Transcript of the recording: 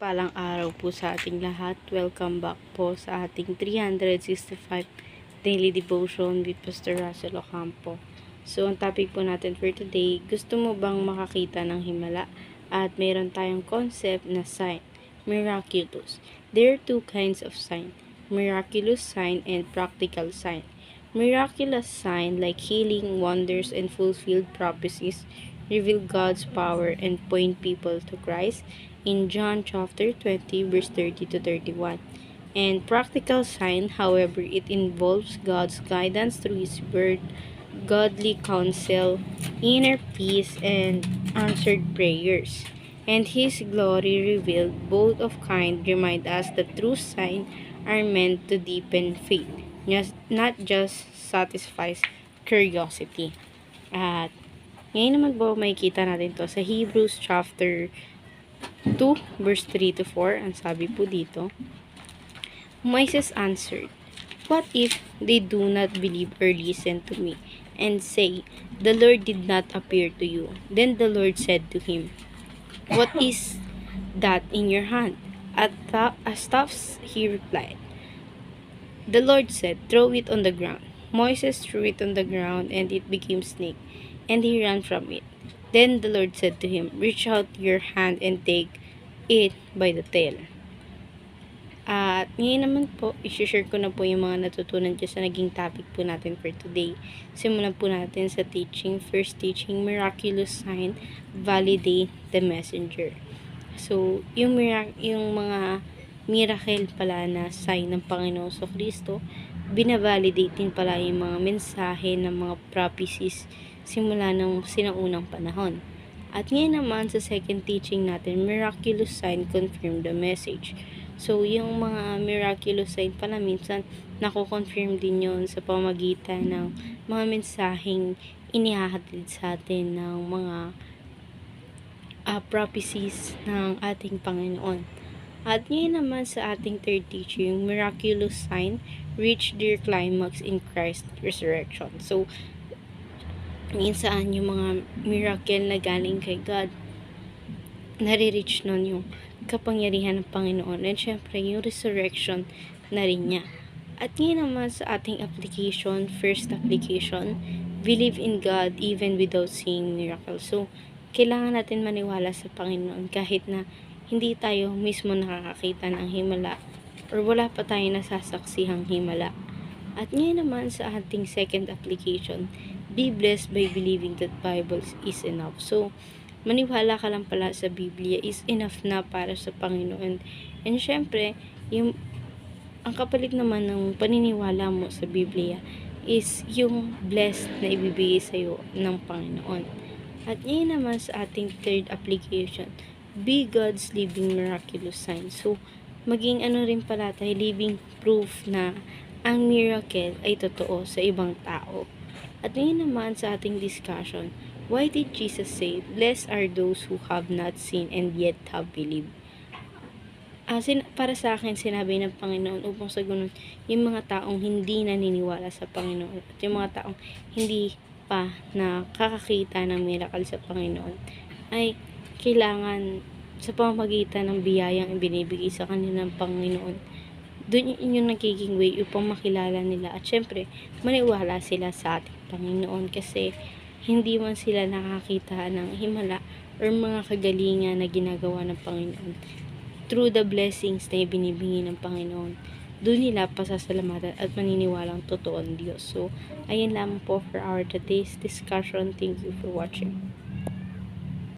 Palang araw po sa ating lahat. Welcome back po sa ating 365 Daily Devotion with Pastor Russell Ocampo. So, ang topic po natin for today, gusto mo bang makakita ng himala? At mayroon tayong concept na sign, miraculous. There are two kinds of sign, miraculous sign and practical sign. Miraculous sign like healing, wonders, and fulfilled prophecies reveal God's power and point people to Christ in John chapter 20 verse 30 to 31. And practical sign, however, it involves God's guidance through His Word, godly counsel, inner peace, and answered prayers. And His glory revealed, both of kind, remind us that true signs are meant to deepen faith, not just satisfies curiosity. At ngayon naman po makikita natin to sa Hebrews chapter 2 verse 3 to 4. Ang sabi po dito, Moses answered, "What if they do not believe or listen to me, and say, the Lord did not appear to you?" Then the Lord said to him, "What is that in your hand?" A staff, he replied. The Lord said, "Throw it on the ground." Moses threw it on the ground, and it became snake, and he ran from it. Then the Lord said to him, "Reach out your hand and take it by the tail." At ngayon naman po, i-share ko na po yung mga natutunan dyan sa naging topic po natin for today. Simulan po natin sa teaching. First teaching, miraculous sign, validate the messenger. So, yung mga miracle pala na sign ng Panginoon sa Kristo, binavalidate din pala yung mga mensahe ng mga prophecies simula ng sinaunang panahon. At ngayon naman sa second teaching natin, miraculous sign confirm the message. So, yung mga miraculous sign pala minsan nako-confirm din yon sa pamagitan ng mga mensaheng inihahatid sa atin ng mga prophecies ng ating Panginoon. At ngayon naman sa ating third teaching, miraculous sign reach their climax in Christ's resurrection. So, minsan yung mga miracle na galing kay God, nare-reach nun yung kapangyarihan ng Panginoon. And syempre, yung resurrection na rin niya. At ngayon naman sa ating application, first application, believe in God even without seeing miracles. So, kailangan natin maniwala sa Panginoon kahit na hindi tayo mismo nakakakita ng himala or wala pa tayo nasasaksihang himala. At ngayon naman sa ating second application, be blessed by believing that Bible is enough. So, maniwala ka lang pala sa Biblia is enough na para sa Panginoon. And syempre, ang kapalit naman ng paniniwala mo sa Biblia is yung blessed na ibibigay sa iyo ng Panginoon. At ngayon naman sa ating third application, be God's living miraculous sign. So, maging rin pala tayo, living proof na ang miracle ay totoo sa ibang tao. At ngayon naman sa ating discussion, why did Jesus say, "Blessed are those who have not seen and yet have believed"? Para sa akin, sinabi ng Panginoon upang sa ganun, yung mga taong hindi naniniwala sa Panginoon at yung mga taong hindi pa nakakakita ng miracle sa Panginoon ay kailangan sa pamamagitan ng biyayang ibinibigay sa kanila ng Panginoon, doon yung nagiging way upang makilala nila at syempre maniwala sila sa ating Panginoon kasi hindi man sila nakakita ng himala or mga kagalingan na ginagawa ng Panginoon. Through the blessings na ibinibigay ng Panginoon, doon nila pasasalamatan at maniniwalang totoo ang Diyos. So, ayun lamang po for our today's discussion. Thank you for watching.